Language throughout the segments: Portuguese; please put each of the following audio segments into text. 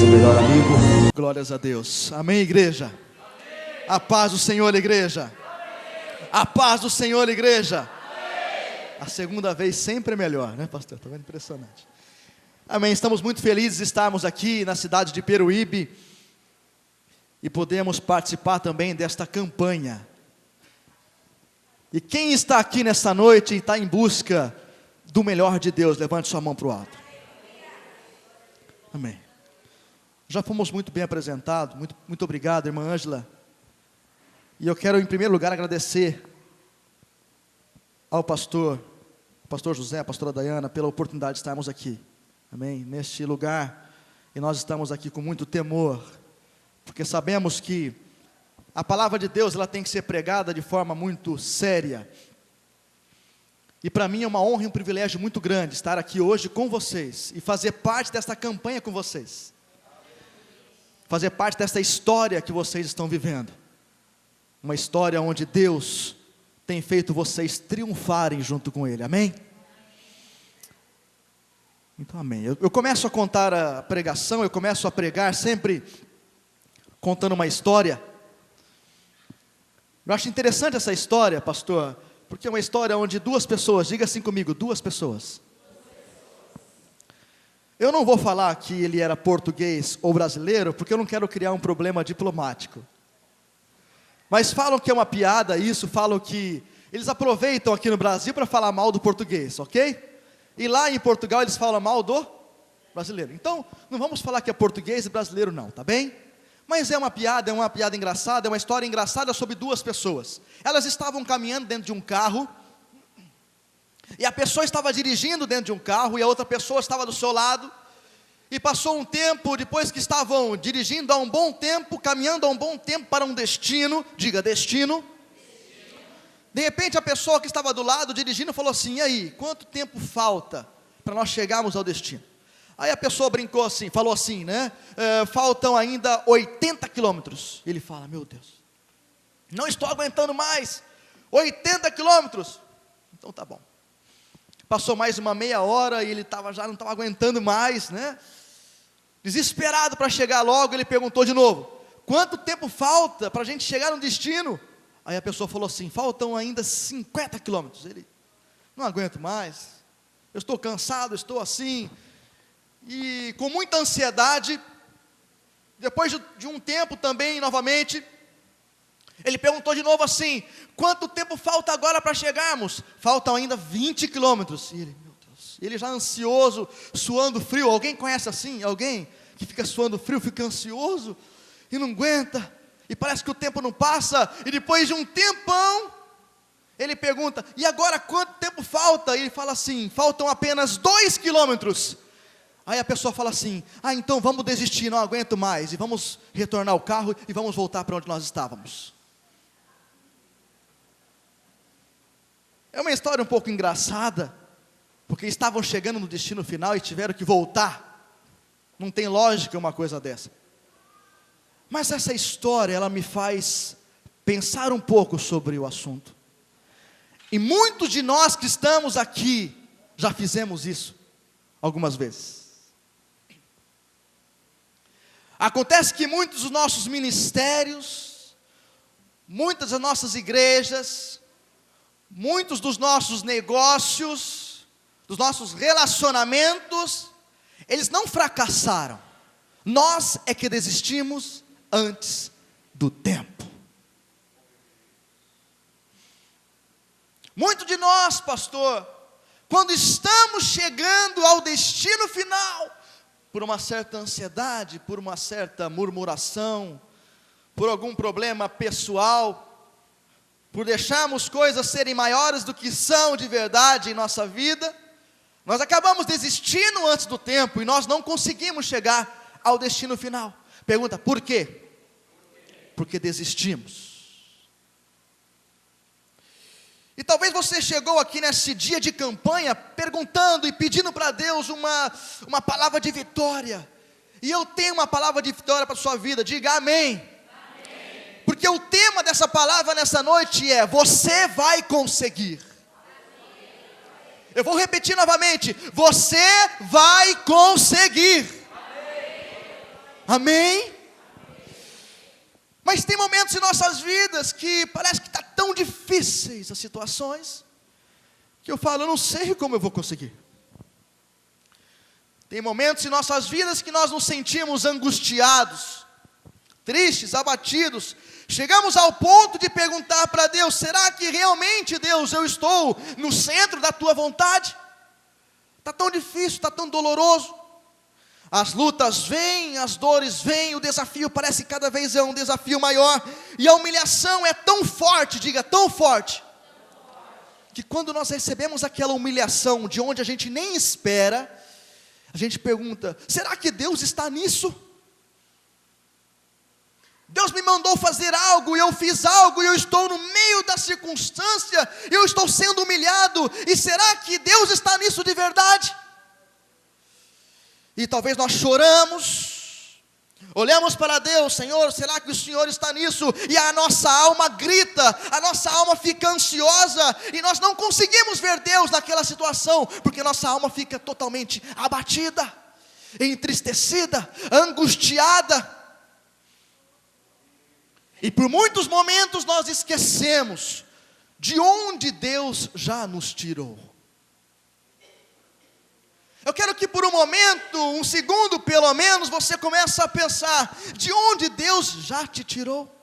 seu melhor amigo. Glórias a Deus. Amém, igreja? Amém. A paz do Senhor, igreja. Amém. A paz do Senhor, igreja. Amém. A segunda vez sempre é melhor, né, pastor? Está vendo? Impressionante. Amém. Estamos muito felizes de estarmos aqui na cidade de Peruíbe e podemos participar também desta campanha. E quem está aqui nesta noite e está em busca do melhor de Deus, levante sua mão para o alto. Amém. Já fomos muito bem apresentados, muito obrigado, irmã Ângela. E eu quero, em primeiro lugar, agradecer ao pastor José, a pastora Dayana, pela oportunidade de estarmos aqui. Amém? Neste lugar, e nós estamos aqui com muito temor, porque sabemos que a palavra de Deus, ela tem que ser pregada de forma muito séria. E para mim é uma honra e um privilégio muito grande estar aqui hoje com vocês e fazer parte desta campanha com vocês. Fazer parte dessa história que vocês estão vivendo. Uma história onde Deus tem feito vocês triunfarem junto com Ele, amém? Então, amém. Eu começo a contar a pregação, eu começo a pregar sempre contando uma história. Eu acho interessante essa história, pastor, porque é uma história onde duas pessoas, diga assim comigo, duas pessoas. Eu não vou falar que ele era português ou brasileiro, porque eu não quero criar um problema diplomático. Mas falam que é uma piada isso, falam que eles aproveitam aqui no Brasil para falar mal do português, ok? E lá em Portugal eles falam mal do brasileiro. Então, não vamos falar que é português e brasileiro não, tá bem? Mas é uma piada engraçada, é uma história engraçada sobre duas pessoas. Elas estavam caminhando dentro de um carro, e a pessoa estava dirigindo dentro de um carro, e a outra pessoa estava do seu lado, e passou um tempo, depois que estavam dirigindo há um bom tempo, caminhando há um bom tempo para um destino, diga destino. De repente a pessoa que estava do lado dirigindo falou assim: e aí, quanto tempo falta para nós chegarmos ao destino? Aí a pessoa brincou assim, falou assim, né? Faltam ainda 80 quilômetros. Ele fala: meu Deus, não estou aguentando mais, 80 quilômetros. Então tá bom. Passou mais uma meia hora e ele já não estava aguentando mais, né? Desesperado para chegar logo, ele perguntou de novo: quanto tempo falta para a gente chegar no destino? Aí a pessoa falou assim: faltam ainda 50 quilômetros. Ele: não aguento mais, eu estou cansado, estou assim. E com muita ansiedade, depois de um tempo também, novamente, ele perguntou de novo assim: quanto tempo falta agora para chegarmos? Faltam ainda 20 quilômetros. E ele: meu Deus, ele já ansioso, suando frio. Alguém conhece assim? Alguém que fica suando frio, fica ansioso e não aguenta, e parece que o tempo não passa, e depois de um tempão, ele pergunta: e agora quanto tempo falta? E ele fala assim: faltam apenas 2 quilômetros. Aí a pessoa fala assim: então vamos desistir, não aguento mais, e vamos retornar ao carro, e vamos voltar para onde nós estávamos. É uma história um pouco engraçada, porque estavam chegando no destino final e tiveram que voltar. Não tem lógica uma coisa dessa. Mas essa história, ela me faz pensar um pouco sobre o assunto. E muitos de nós que estamos aqui, já fizemos isso algumas vezes. Acontece que muitos dos nossos ministérios, muitas das nossas igrejas, muitos dos nossos negócios, dos nossos relacionamentos, eles não fracassaram. Nós é que desistimos antes do tempo. Muito de nós, pastor, quando estamos chegando ao destino final, por uma certa ansiedade, por uma certa murmuração, por algum problema pessoal, por deixarmos coisas serem maiores do que são de verdade em nossa vida, nós acabamos desistindo antes do tempo e nós não conseguimos chegar ao destino final. Pergunta: por quê? Porque desistimos. E talvez você chegou aqui nesse dia de campanha perguntando e pedindo para Deus uma palavra de vitória. E eu tenho uma palavra de vitória para a sua vida. Diga amém. Amém. Porque o tema dessa palavra nessa noite é: você vai conseguir. Eu vou repetir novamente: você vai conseguir. Amém? Mas tem momentos em nossas vidas que parece que está tão difíceis as situações, que eu falo, eu não sei como eu vou conseguir. Tem momentos em nossas vidas que nós nos sentimos angustiados, tristes, abatidos. Chegamos ao ponto de perguntar para Deus, será que realmente, Deus, eu estou no centro da tua vontade? Está tão difícil, está tão doloroso. As lutas vêm, as dores vêm, o desafio parece que cada vez é um desafio maior. E a humilhação é tão forte, diga, tão forte, que quando nós recebemos aquela humilhação de onde a gente nem espera, a gente pergunta, será que Deus está nisso? Deus me mandou fazer algo, e eu fiz algo, e eu estou no meio da circunstância, e eu estou sendo humilhado, e será que Deus está nisso de verdade? E talvez nós choramos, olhamos para Deus, Senhor, será que o Senhor está nisso? E a nossa alma grita, a nossa alma fica ansiosa, e nós não conseguimos ver Deus naquela situação, porque nossa alma fica totalmente abatida, entristecida, angustiada. E por muitos momentos nós esquecemos de onde Deus já nos tirou. Eu quero que por um momento, um segundo pelo menos, você comece a pensar, de onde Deus já te tirou?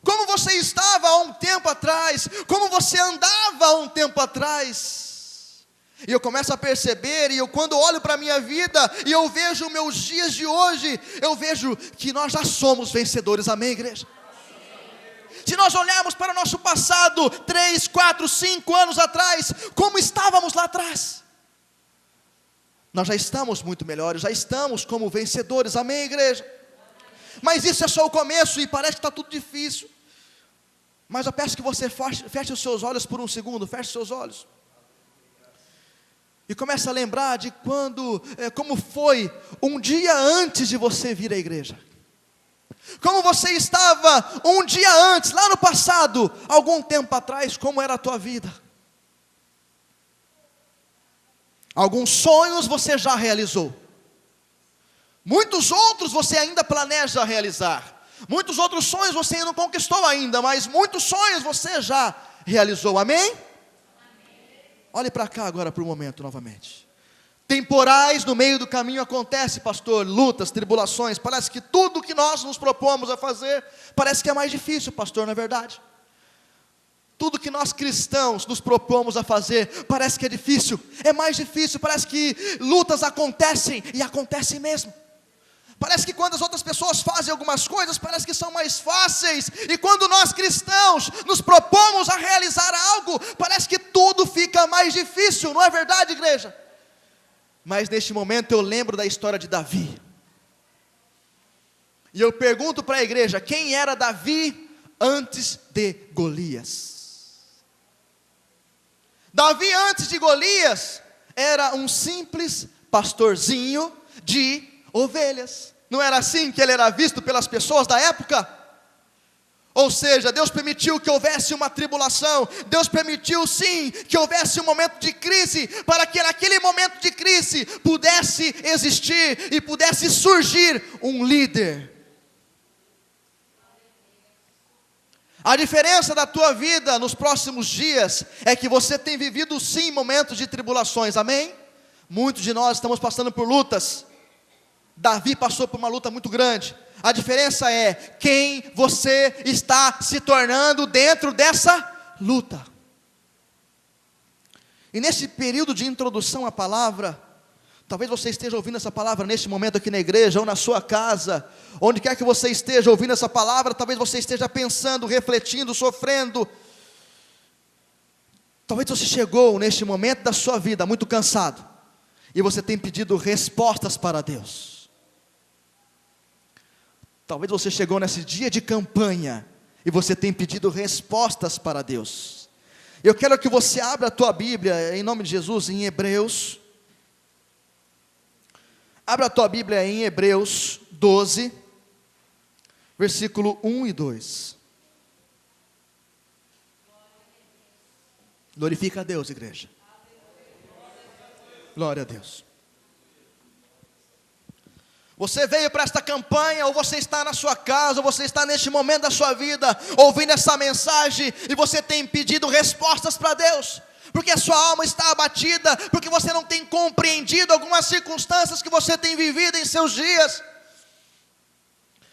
Como você estava há um tempo atrás? Como você andava há um tempo atrás? E eu começo a perceber, e eu quando olho para a minha vida, e eu vejo meus dias de hoje, eu vejo que nós já somos vencedores, amém, igreja? Se nós olharmos para o nosso passado, 3, 4, 5 anos atrás, como estávamos lá atrás? Nós já estamos muito melhores, já estamos como vencedores, amém, igreja? Mas isso é só o começo, e parece que está tudo difícil. Mas eu peço que você feche os seus olhos por um segundo, feche os seus olhos. E comece a lembrar de como foi um dia antes de você vir à igreja. Como você estava um dia antes, lá no passado, algum tempo atrás, como era a tua vida. Alguns sonhos você já realizou. Muitos outros você ainda planeja realizar. Muitos outros sonhos você ainda não conquistou ainda, mas muitos sonhos você já realizou, amém? Olhe para cá agora por um momento novamente. Temporais no meio do caminho acontece, pastor, lutas, tribulações. Parece que tudo que nós nos propomos a fazer, parece que é mais difícil, pastor, não é verdade? Tudo que nós cristãos nos propomos a fazer, parece que é difícil, é mais difícil, parece que lutas acontecem, e acontecem mesmo. Parece que quando as outras pessoas fazem algumas coisas, parece que são mais fáceis. E quando nós cristãos nos propomos a realizar algo, parece que tudo fica mais difícil, não é verdade, igreja? Mas neste momento eu lembro da história de Davi. E eu pergunto para a igreja, quem era Davi antes de Golias? Davi antes de Golias era um simples pastorzinho de ovelhas. Não era assim que ele era visto pelas pessoas da época? Ou seja, Deus permitiu que houvesse uma tribulação, Deus permitiu sim que houvesse um momento de crise, para que naquele momento de crise pudesse existir e pudesse surgir um líder. A diferença da tua vida nos próximos dias é que você tem vivido sim momentos de tribulações, amém? Muitos de nós estamos passando por lutas. Davi passou por uma luta muito grande. A diferença é quem você está se tornando dentro dessa luta. E nesse período de introdução à palavra, talvez você esteja ouvindo essa palavra neste momento aqui na igreja, ou na sua casa, onde quer que você esteja ouvindo essa palavra, talvez você esteja pensando, refletindo, sofrendo. Talvez você chegou neste momento da sua vida muito cansado, e você tem pedido respostas para Deus. Talvez você chegou nesse dia de campanha, e você tem pedido respostas para Deus. Eu quero que você abra a tua Bíblia, em nome de Jesus, em Hebreus. Abra a tua Bíblia em Hebreus 12, versículo 1 e 2. Glorifica a Deus, igreja. Glória a Deus. Você veio para esta campanha, ou você está na sua casa, ou você está neste momento da sua vida, ouvindo essa mensagem, e você tem pedido respostas para Deus, porque a sua alma está abatida, porque você não tem compreendido algumas circunstâncias que você tem vivido em seus dias.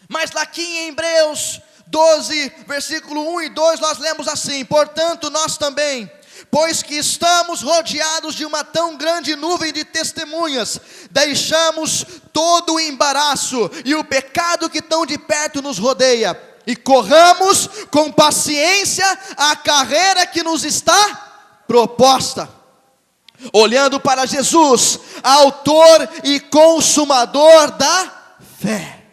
Mas lá aqui em Hebreus 12, versículo 1 e 2, nós lemos assim: portanto nós também, pois que estamos rodeados de uma tão grande nuvem de testemunhas, deixamos todo o embaraço e o pecado que tão de perto nos rodeia, e corramos com paciência a carreira que nos está proposta, olhando para Jesus, autor e consumador da fé,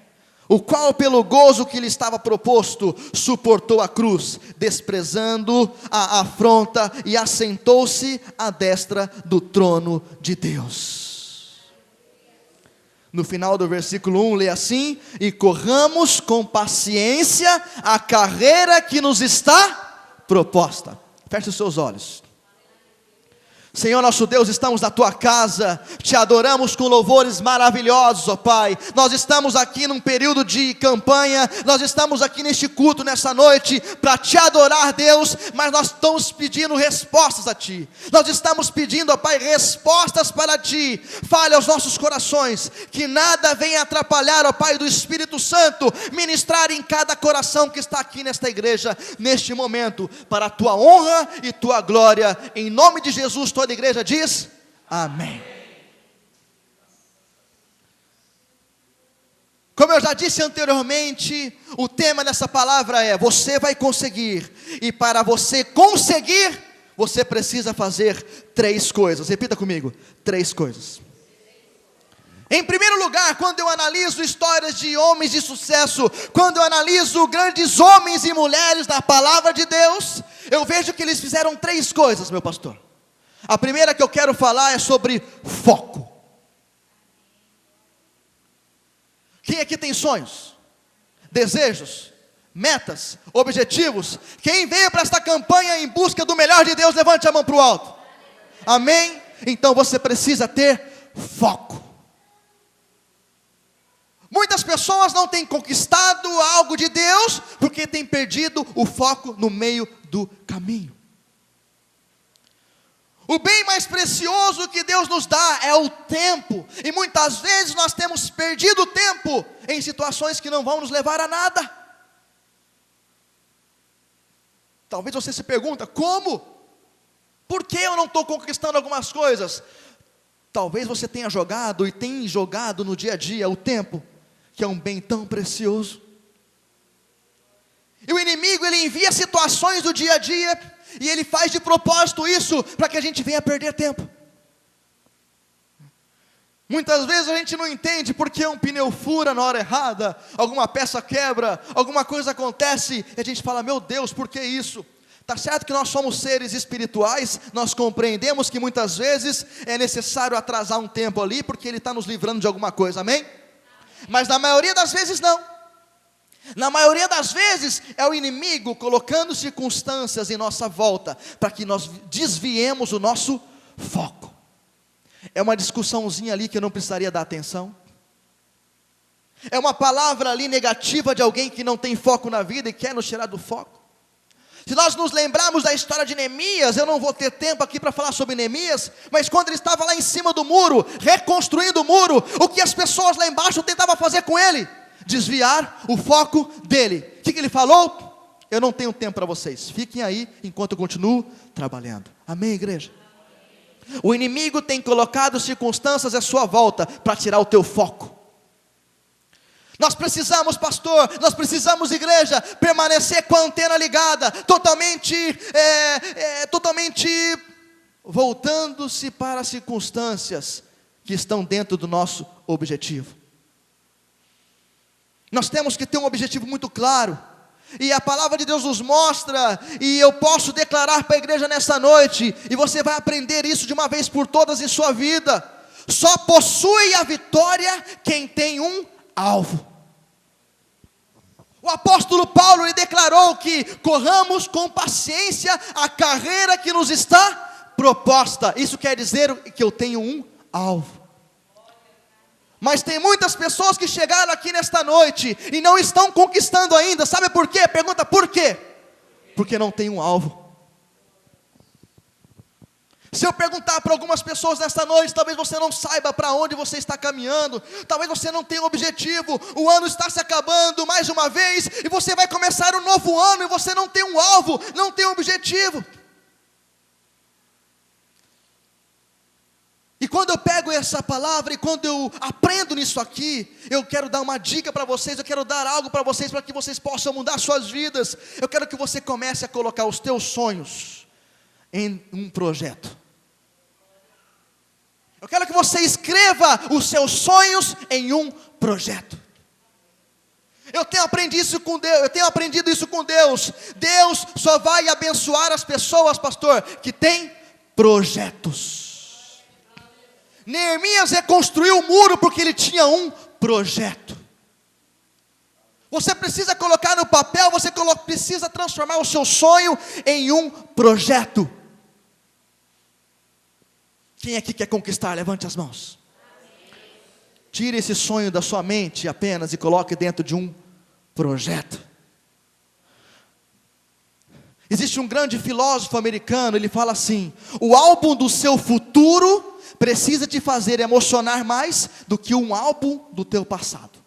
o qual pelo gozo que lhe estava proposto, suportou a cruz, desprezando a afronta, e assentou-se à destra do trono de Deus. No final do versículo 1 lê assim: e corramos com paciência a carreira que nos está proposta. Feche os seus olhos. Senhor nosso Deus, estamos na Tua casa, Te adoramos com louvores maravilhosos, ó Pai. Nós estamos aqui num período de campanha, nós estamos aqui neste culto, nessa noite, para Te adorar, Deus, mas nós estamos pedindo respostas a Ti. Nós estamos pedindo, ó Pai, respostas para Ti. Fale aos nossos corações, que nada venha atrapalhar, ó Pai do Espírito Santo, ministrar em cada coração que está aqui nesta igreja, neste momento, para a Tua honra e Tua glória, em nome de Jesus. Toda a igreja diz amém. Como eu já disse anteriormente, o tema dessa palavra é: você vai conseguir, e para você conseguir, você precisa fazer 3 coisas. Repita comigo: 3 coisas. Em primeiro lugar, quando eu analiso histórias de homens de sucesso, quando eu analiso grandes homens e mulheres da palavra de Deus, eu vejo que eles fizeram 3 coisas, meu pastor. A primeira que eu quero falar é sobre foco. Quem aqui tem sonhos, desejos, metas, objetivos? Quem veio para esta campanha em busca do melhor de Deus, levante a mão para o alto. Amém? Então você precisa ter foco. Muitas pessoas não têm conquistado algo de Deus, porque têm perdido o foco no meio do caminho. O bem mais precioso que Deus nos dá é o tempo, e muitas vezes nós temos perdido o tempo em situações que não vão nos levar a nada. Talvez você se pergunta: como? Por que eu não estou conquistando algumas coisas? Talvez você tenha jogado e tem jogado no dia a dia o tempo, que é um bem tão precioso. E o inimigo, ele envia situações do dia a dia, e ele faz de propósito isso, para que a gente venha perder tempo. Muitas vezes a gente não entende porque um pneu fura na hora errada, alguma peça quebra, alguma coisa acontece, e a gente fala: meu Deus, por que isso? Está certo que nós somos seres espirituais, nós compreendemos que muitas vezes é necessário atrasar um tempo ali, porque ele está nos livrando de alguma coisa, amém? Mas na maioria das vezes não. Na maioria das vezes é o inimigo colocando circunstâncias em nossa volta, para que nós desviemos o nosso foco. É uma discussãozinha ali que eu não precisaria dar atenção. É uma palavra ali negativa de alguém que não tem foco na vida e quer nos tirar do foco. Se nós nos lembrarmos da história de Neemias, eu não vou ter tempo aqui para falar sobre Neemias, mas quando ele estava lá em cima do muro, reconstruindo o muro, o que as pessoas lá embaixo tentavam fazer com ele? Desviar o foco dele. O que ele falou? Eu não tenho tempo para vocês, fiquem aí enquanto eu continuo trabalhando. Amém, igreja? O inimigo tem colocado circunstâncias à sua volta para tirar o teu foco. Nós precisamos, pastor, nós precisamos, igreja, permanecer com a antena ligada, totalmente voltando-se para as circunstâncias que estão dentro do nosso objetivo. Nós temos que ter um objetivo muito claro, e a palavra de Deus nos mostra, e eu posso declarar para a igreja nessa noite, e você vai aprender isso de uma vez por todas em sua vida: só possui a vitória quem tem um alvo. O apóstolo Paulo, ele declarou que corramos com paciência a carreira que nos está proposta. Isso quer dizer que eu tenho um alvo. Mas tem muitas pessoas que chegaram aqui nesta noite e não estão conquistando ainda. Sabe por quê? Pergunta por quê? Porque não tem um alvo. Se eu perguntar para algumas pessoas nesta noite, talvez você não saiba para onde você está caminhando, talvez você não tenha um objetivo, o ano está se acabando mais uma vez, e você vai começar um novo ano, e você não tem um alvo, não tem um objetivo. E quando eu pego essa palavra, e quando eu aprendo nisso aqui, eu quero dar uma dica para vocês, eu quero dar algo para vocês, para que vocês possam mudar suas vidas. Eu quero que você comece a colocar os teus sonhos em um projeto. Eu quero que você escreva os seus sonhos em um projeto. Eu tenho aprendido isso com Deus. Deus só vai abençoar as pessoas, pastor, que têm projetos. Neemias reconstruiu o muro porque ele tinha um projeto. Você precisa colocar no papel, você precisa transformar o seu sonho em um projeto. Quem aqui quer conquistar? Levante as mãos. Tire esse sonho da sua mente apenas e coloque dentro de um projeto. Existe um grande filósofo americano, ele fala assim: o álbum do seu futuro precisa te fazer emocionar mais do que um álbum do teu passado.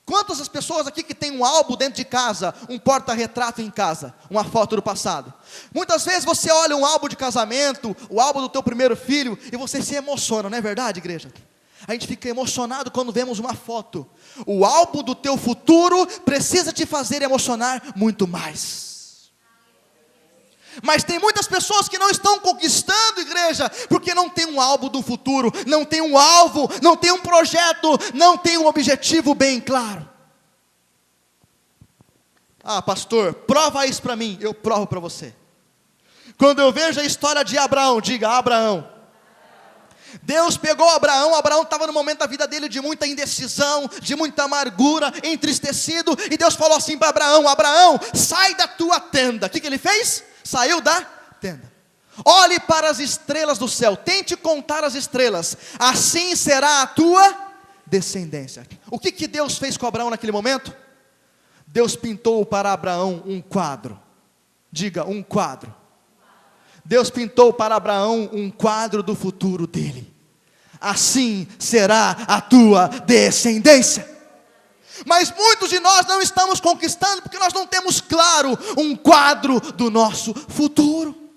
Quantas as pessoas aqui que tem um álbum dentro de casa, um porta-retrato em casa, uma foto do passado? Muitas vezes você olha um álbum de casamento, o álbum do teu primeiro filho, e você se emociona, não é verdade, igreja? A gente fica emocionado quando vemos uma foto. O álbum do teu futuro precisa te fazer emocionar muito mais. Mas tem muitas pessoas que não estão conquistando, igreja, porque não tem um álbum do futuro, não tem um alvo, não tem um projeto, não tem um objetivo bem claro. Ah, pastor, prova isso para mim. Eu provo para você. Quando eu vejo a história de Abraão, diga: Abraão. Deus pegou Abraão estava no momento da vida dele de muita indecisão, de muita amargura, entristecido, e Deus falou assim para Abraão: Abraão, sai da tua tenda. O que ele fez? Saiu da tenda. Olhe para as estrelas do céu, tente contar as estrelas, assim será a tua descendência. O que Deus fez com Abraão naquele momento? Deus pintou para Abraão um quadro. Diga: um quadro. Deus pintou para Abraão um quadro do futuro dele. Assim será a tua descendência. Mas muitos de nós não estamos conquistando porque nós não temos claro um quadro do nosso futuro.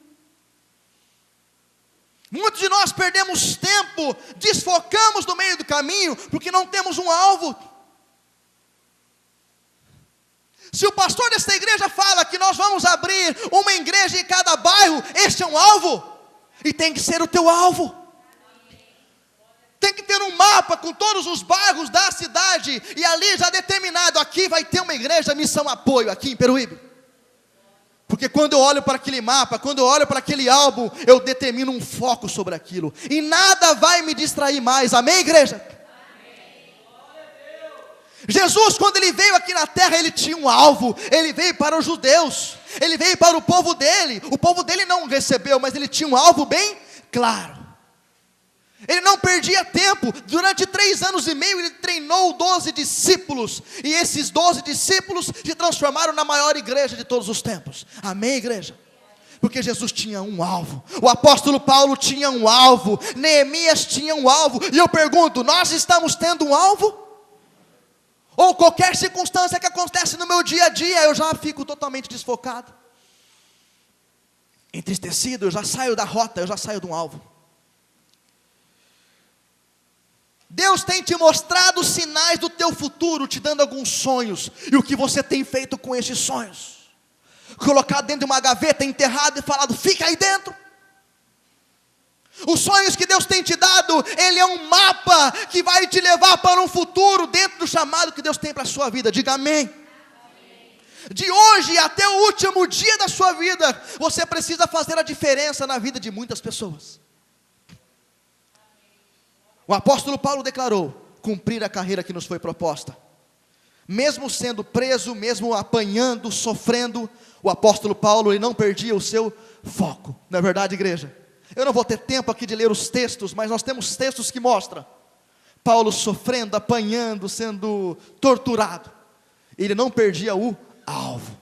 Muitos de nós perdemos tempo, desfocamos no meio do caminho porque não temos um alvo. Se o pastor desta igreja fala que nós vamos abrir uma igreja em cada bairro, este é um alvo, e tem que ser o teu alvo. Tem que ter um mapa com todos os bairros da cidade, e ali já determinado: aqui vai ter uma igreja Missão Apoio, aqui em Peruíbe. Porque quando eu olho para aquele mapa, quando eu olho para aquele álbum, eu determino um foco sobre aquilo, e nada vai me distrair mais, amém, igreja? Jesus, quando ele veio aqui na terra, ele tinha um alvo. Ele veio para os judeus, ele veio para o povo dele não o recebeu, mas ele tinha um alvo bem claro. Ele não perdia tempo. Durante 3 anos e meio ele treinou 12 discípulos, e esses 12 discípulos se transformaram na maior igreja de todos os tempos, amém, igreja? Porque Jesus tinha um alvo. O apóstolo Paulo tinha um alvo, Neemias tinha um alvo. E eu pergunto: nós estamos tendo um alvo? Ou qualquer circunstância que acontece no meu dia a dia, eu já fico totalmente desfocado, entristecido, eu já saio da rota, eu já saio de um alvo. Deus tem te mostrado sinais do teu futuro, te dando alguns sonhos, e o que você tem feito com esses sonhos? Colocado dentro de uma gaveta, enterrado e falado: fica aí dentro. Os sonhos que Deus tem te dado, ele é um mapa que vai te levar para um futuro dentro do chamado que Deus tem para a sua vida. Diga amém. Amém. De hoje até o último dia da sua vida, você precisa fazer a diferença na vida de muitas pessoas. O apóstolo Paulo declarou: cumprir a carreira que nos foi proposta. Mesmo sendo preso, mesmo apanhando, sofrendo, o apóstolo Paulo, ele não perdia o seu foco. Não é verdade, igreja? Eu não vou ter tempo aqui de ler os textos, mas nós temos textos que mostram Paulo sofrendo, apanhando, sendo torturado. Ele não perdia o alvo.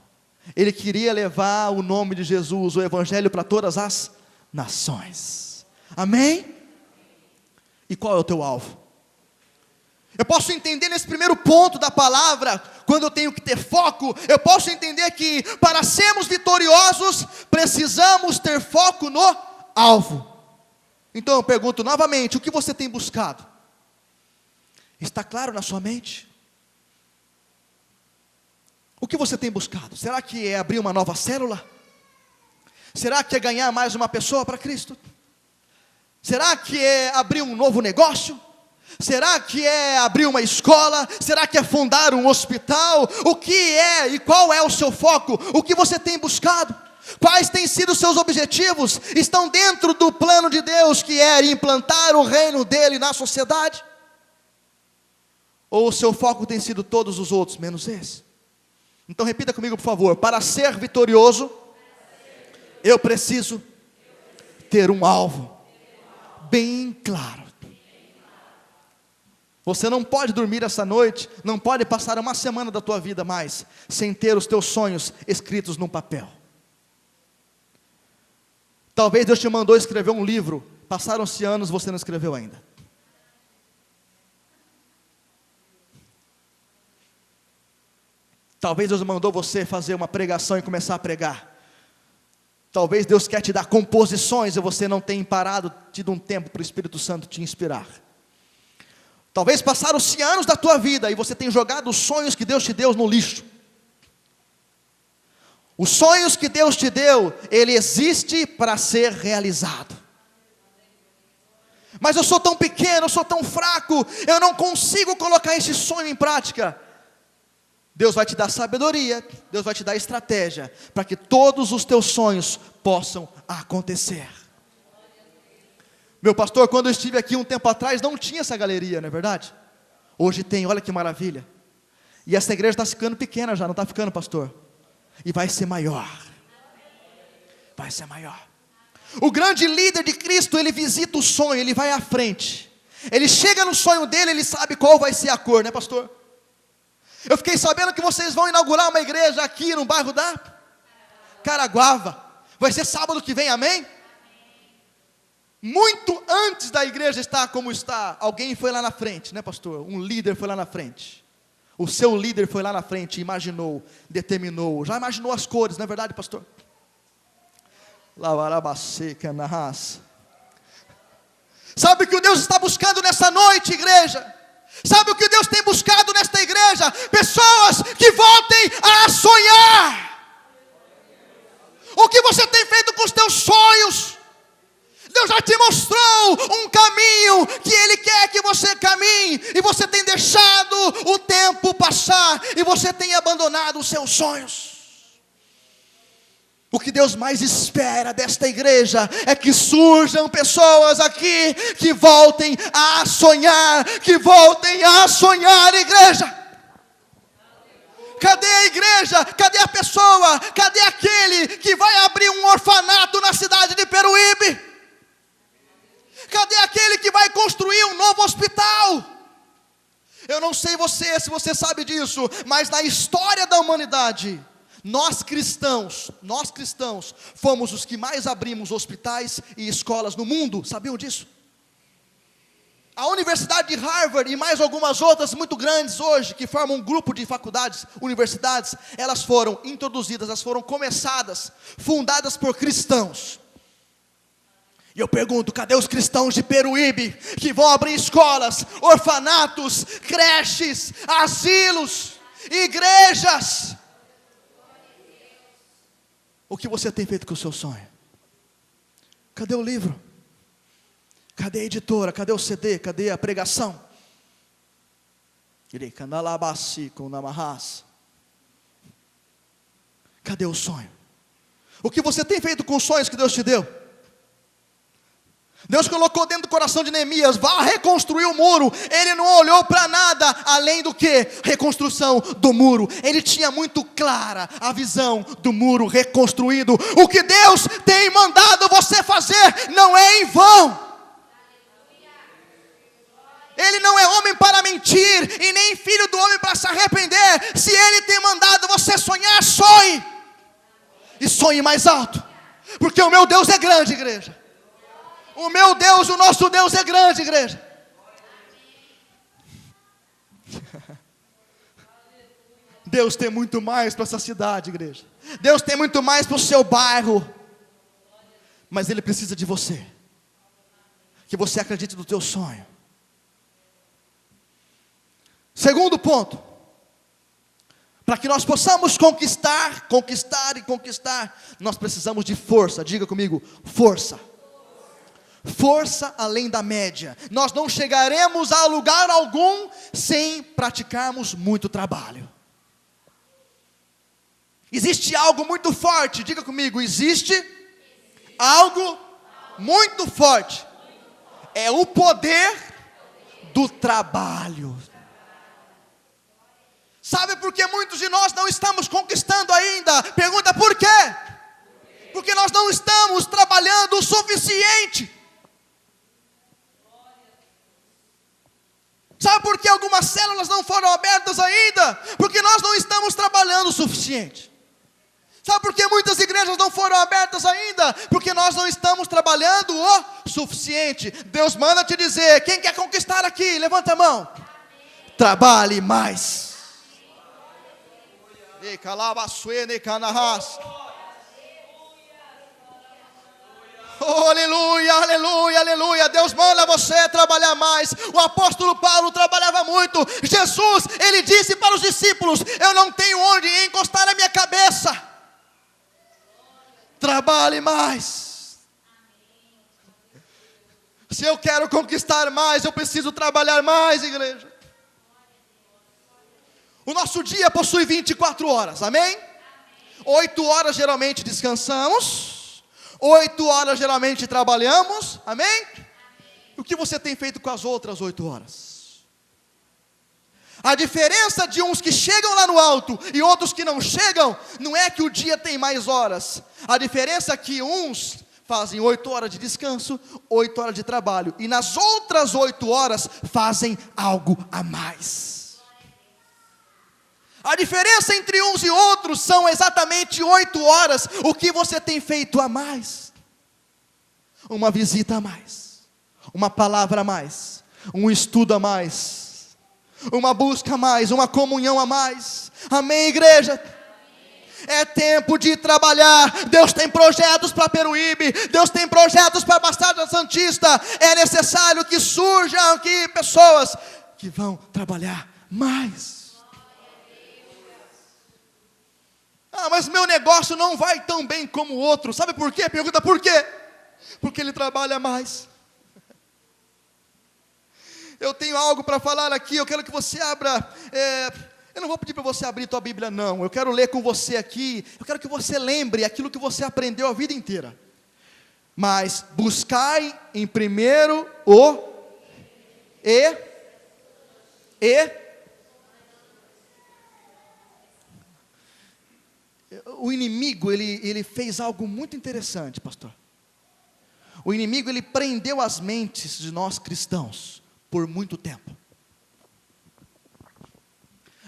Ele queria levar o nome de Jesus, o evangelho, para todas as nações. Amém? E qual é o teu alvo? Eu posso entender nesse primeiro ponto da palavra, quando eu tenho que ter foco, eu posso entender que para sermos vitoriosos, precisamos ter foco no alvo. Então eu pergunto novamente, o que você tem buscado? Está claro na sua mente? O que você tem buscado? Será que é abrir uma nova célula? Será que é ganhar mais uma pessoa para Cristo? Será que é abrir um novo negócio? Será que é abrir uma escola? Será que é fundar um hospital? O que é e qual é o seu foco? O que você tem buscado? Quais têm sido os seus objetivos? Estão dentro do plano de Deus, que é implantar o reino dele na sociedade? Ou o seu foco tem sido todos os outros, menos esse? Então repita comigo, por favor. Para ser vitorioso, eu preciso ter um alvo bem claro. Você não pode dormir essa noite, não pode passar uma semana da tua vida mais, sem ter os teus sonhos escritos num papel. Talvez Deus te mandou escrever um livro, passaram-se anos, você não escreveu ainda. Talvez Deus mandou você fazer uma pregação e começar a pregar. Talvez Deus quer te dar composições e você não tem parado, tido um tempo para o Espírito Santo te inspirar. Talvez passaram-se anos da tua vida e você tem jogado os sonhos que Deus te deu no lixo. Os sonhos que Deus te deu, ele existe para ser realizado. Mas eu sou tão pequeno, eu sou tão fraco, eu não consigo colocar esse sonho em prática. Deus vai te dar sabedoria, Deus vai te dar estratégia, para que todos os teus sonhos possam acontecer. Meu pastor, quando eu estive aqui um tempo atrás, não tinha essa galeria, não é verdade? Hoje tem, olha que maravilha. E essa igreja está ficando pequena já, não está ficando, pastor? E vai ser maior. Vai ser maior. O grande líder de Cristo, ele visita o sonho, ele vai à frente. Ele chega no sonho dele, ele sabe qual vai ser a cor, né, pastor? Eu fiquei sabendo que vocês vão inaugurar uma igreja aqui no bairro da Caraguava. Vai ser sábado que vem, amém? Muito antes da igreja estar como está, alguém foi lá na frente, né, pastor? Um líder foi lá na frente. O seu líder foi lá na frente, imaginou, determinou. Já imaginou as cores, não é verdade, pastor? Lavarabaseca na raça. Sabe o que Deus está buscando nessa noite, igreja? Sabe o que Deus tem buscado nesta igreja? Pessoas que voltem a sonhar. O que você tem feito com os teus sonhos? Deus já te mostrou um caminho que Ele quer que você caminhe, e você tem deixado o tempo passar, e você tem abandonado os seus sonhos. O que Deus mais espera desta igreja é que surjam pessoas aqui que voltem a sonhar, igreja. Cadê a igreja? Cadê a pessoa? Cadê aquele que vai abrir um orfanato na cidade de Peruíbe? Cadê aquele que vai construir um novo hospital? Eu não sei se você sabe disso, mas na história da humanidade, nós cristãos, fomos os que mais abrimos hospitais e escolas no mundo. Sabiam disso? A Universidade de Harvard e mais algumas outras muito grandes hoje, que formam um grupo de faculdades, universidades, elas foram introduzidas, elas foram começadas, fundadas por cristãos. E eu pergunto, cadê os cristãos de Peruíbe, que vão abrir escolas, orfanatos, creches, asilos, igrejas? O que você tem feito com o seu sonho? Cadê o livro? Cadê a editora? Cadê o CD? Cadê a pregação? Cadê o sonho? O que você tem feito com os sonhos que Deus te deu? Deus colocou dentro do coração de Neemias: vá reconstruir o muro. Ele não olhou para nada além do que reconstrução do muro. Ele tinha muito clara a visão do muro reconstruído. O que Deus tem mandado você fazer não é em vão. Ele não é mentir, e nem filho do homem para se arrepender. Se Ele tem mandado você sonhar, sonhe. E sonhe mais alto. Porque o meu Deus é grande, igreja. O meu Deus, o nosso Deus é grande, igreja. Deus tem muito mais para essa cidade, igreja. Deus tem muito mais para o seu bairro. Mas Ele precisa de você. Que você acredite no teu sonho. Segundo ponto. Para que nós possamos conquistar, nós precisamos de força. Diga comigo, força. Força além da média. Nós não chegaremos a lugar algum sem praticarmos muito trabalho. Existe algo muito forte, diga comigo, existe algo muito forte. É o poder do trabalho. Sabe por que muitos de nós não estamos conquistando ainda? Pergunta por quê? Porque nós não estamos trabalhando o suficiente. Sabe por que algumas células não foram abertas ainda? Porque nós não estamos trabalhando o suficiente. Sabe por que muitas igrejas não foram abertas ainda? Porque nós não estamos trabalhando o suficiente. Deus manda te dizer, quem quer conquistar aqui? Levanta a mão. Trabalhe mais. Oh, aleluia, aleluia, aleluia. Deus manda você trabalhar mais. O apóstolo Paulo trabalhava muito. Jesus, ele disse para os discípulos, eu não tenho onde encostar a minha cabeça. Trabalhe mais. Se eu quero conquistar mais, eu preciso trabalhar mais, igreja. O nosso dia possui 24 horas, amém? 8 horas geralmente descansamos, 8 horas geralmente trabalhamos, amém? O que você tem feito com as outras 8 horas? A diferença de uns que chegam lá no alto e outros que não chegam, não é que o dia tem mais horas. A diferença é que uns fazem 8 horas de descanso, 8 horas de trabalho, e nas outras 8 horas fazem algo a mais. A diferença entre uns e outros são exatamente 8 horas. O que você tem feito a mais? Uma visita a mais, uma palavra a mais, um estudo a mais, uma busca a mais, uma comunhão a mais. Amém, igreja? É tempo de trabalhar. Deus tem projetos para Peruíbe, Deus tem projetos para a Baixada Santista. É necessário que surjam aqui pessoas que vão trabalhar mais. Ah, mas meu negócio não vai tão bem como o outro. Sabe por quê? Pergunta por quê? Porque ele trabalha mais. Eu tenho algo para falar aqui, eu quero que você abra, eu não vou pedir para você abrir tua Bíblia não, eu quero ler com você aqui, eu quero que você lembre aquilo que você aprendeu a vida inteira. Mas buscai em primeiro o inimigo, ele fez algo muito interessante, pastor. O inimigo, ele prendeu as mentes de nós cristãos por muito tempo.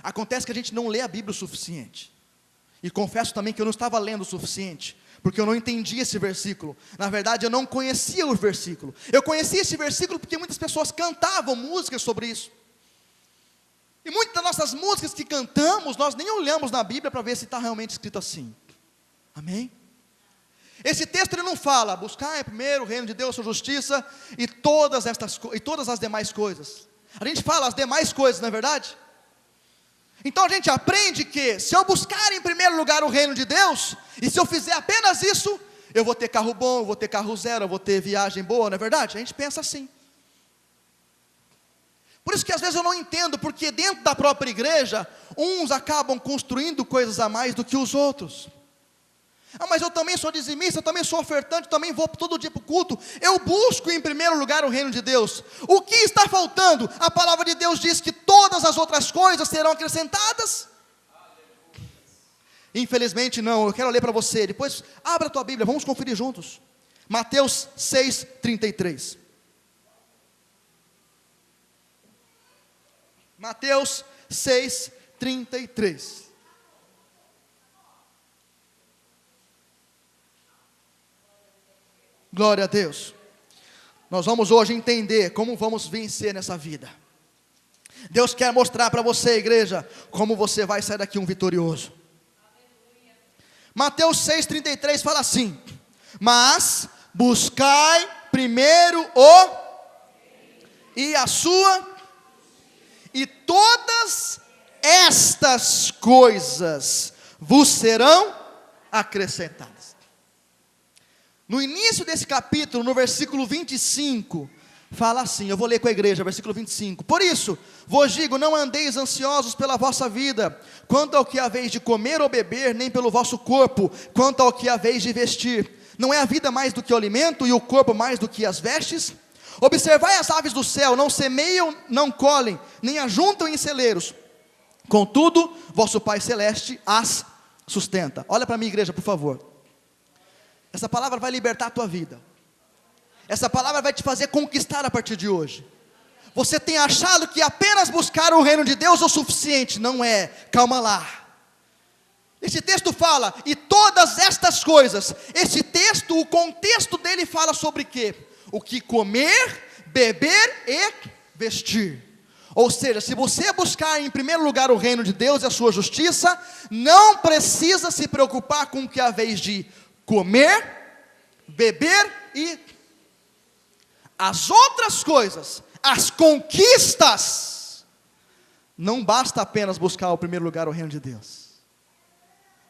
Acontece que a gente não lê a Bíblia o suficiente. E confesso também que eu não estava lendo o suficiente, porque eu não entendia esse versículo. Na verdade, eu não conhecia o versículo. Eu conhecia esse versículo porque muitas pessoas cantavam músicas sobre isso. E muitas das nossas músicas que cantamos, nós nem olhamos na Bíblia para ver se está realmente escrito assim. Amém? Esse texto ele não fala, buscar primeiro o reino de Deus, sua justiça e todas as demais coisas. A gente fala as demais coisas, não é verdade? Então a gente aprende que se eu buscar em primeiro lugar o reino de Deus, e se eu fizer apenas isso, eu vou ter carro bom, eu vou ter carro zero, eu vou ter viagem boa, não é verdade? A gente pensa assim. Por isso que às vezes eu não entendo, porque dentro da própria igreja, uns acabam construindo coisas a mais do que os outros. Ah, mas eu também sou dizimista, eu também sou ofertante, eu também vou todo dia para o culto. Eu busco em primeiro lugar o reino de Deus. O que está faltando? A palavra de Deus diz que todas as outras coisas serão acrescentadas. Infelizmente não, eu quero ler para você. Depois abra a tua Bíblia, vamos conferir juntos. Mateus 6:33. Mateus 6:33. Glória a Deus. Nós vamos hoje entender como vamos vencer nessa vida. Deus quer mostrar para você, igreja, como você vai sair daqui um vitorioso. Mateus 6:33 fala assim: mas buscai primeiro e a sua, e todas estas coisas vos serão acrescentadas. No início desse capítulo, no versículo 25, fala assim, eu vou ler com a igreja, versículo 25. Por isso, vos digo, não andeis ansiosos pela vossa vida, quanto ao que haveis de comer ou beber, nem pelo vosso corpo, quanto ao que haveis de vestir. Não é a vida mais do que o alimento, e o corpo mais do que as vestes? Observai as aves do céu, não semeiam, não colhem, nem ajuntam em celeiros, contudo, vosso Pai Celeste as sustenta. Olha para mim, igreja, por favor. Essa palavra vai libertar a tua vida. Essa palavra vai te fazer conquistar a partir de hoje. Você tem achado que apenas buscar o reino de Deus é o suficiente? Não é, calma lá. Esse texto fala, e todas estas coisas. Esse texto, o contexto dele fala sobre quê? O que comer, beber e vestir. Ou seja, se você buscar em primeiro lugar o reino de Deus e a sua justiça, não precisa se preocupar com o que haveis de comer, beber e as outras coisas, as conquistas. Não basta apenas buscar o primeiro lugar o reino de Deus.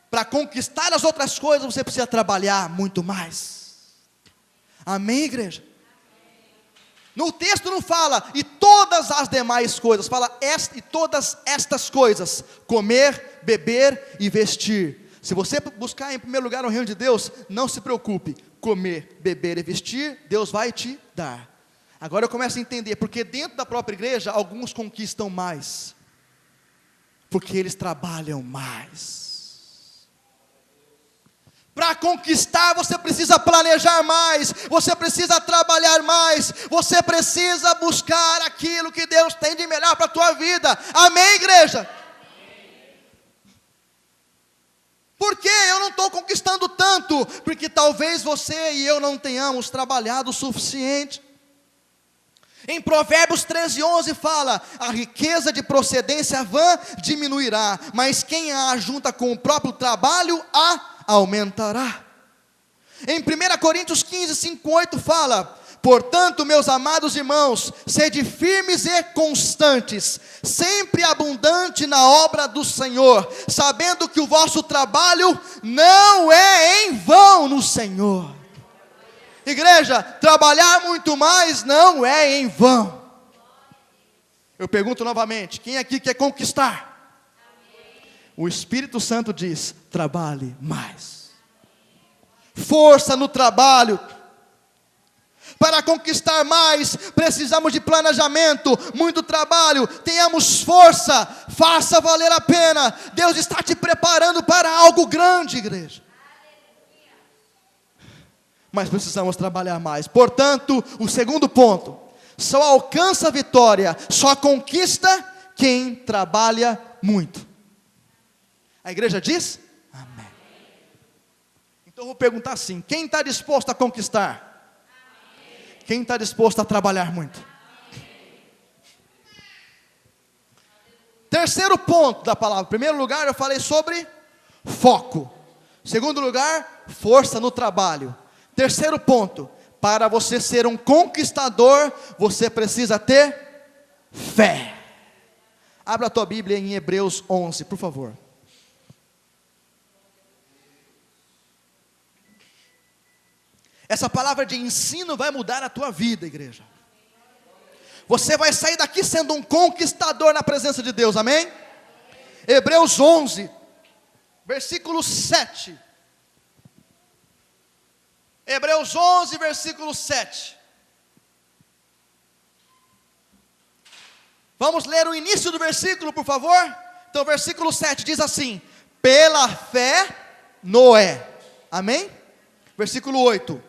Para conquistar as outras coisas, você precisa trabalhar muito mais. Amém, igreja? No texto não fala, e todas as demais coisas, fala, e todas estas coisas, comer, beber e vestir. Se você buscar em primeiro lugar o reino de Deus, não se preocupe, comer, beber e vestir, Deus vai te dar. Agora eu começo a entender, porque dentro da própria igreja, alguns conquistam mais, porque eles trabalham mais. Para conquistar, você precisa planejar mais, você precisa trabalhar mais, você precisa buscar aquilo que Deus tem de melhor para a tua vida. Amém, igreja? Por que eu não estou conquistando tanto? Porque talvez você e eu não tenhamos trabalhado o suficiente. Em Provérbios 13:11 fala, a riqueza de procedência vã diminuirá, mas quem a ajunta com o próprio trabalho, a aumentará. Em 1 Coríntios 15:5-8 fala, portanto, meus amados irmãos, sede firmes e constantes, sempre abundante na obra do Senhor, sabendo que o vosso trabalho não é em vão no Senhor. Igreja, trabalhar muito mais não é em vão. Eu pergunto novamente, quem aqui quer conquistar? O Espírito Santo diz, trabalhe mais. Força no trabalho. Para conquistar mais, precisamos de planejamento, muito trabalho, tenhamos força, faça valer a pena. Deus está te preparando para algo grande, igreja. Mas precisamos trabalhar mais. Portanto, o segundo ponto, só alcança a vitória, só conquista quem trabalha muito. A igreja diz? Amém. Então eu vou perguntar assim, quem está disposto a conquistar? Quem está disposto a trabalhar muito? Terceiro ponto da palavra. Em primeiro lugar, eu falei sobre foco. Segundo lugar, força no trabalho. Terceiro ponto, para você ser um conquistador, você precisa ter fé. Abra a tua Bíblia em Hebreus 11, por favor. Essa palavra de ensino vai mudar a tua vida, igreja. Você vai sair daqui sendo um conquistador na presença de Deus, amém? Hebreus 11, versículo 7. Hebreus 11, versículo 7. Vamos ler o início do versículo, por favor? Então, versículo 7 diz assim: pela fé, Noé. Amém? Versículo 8.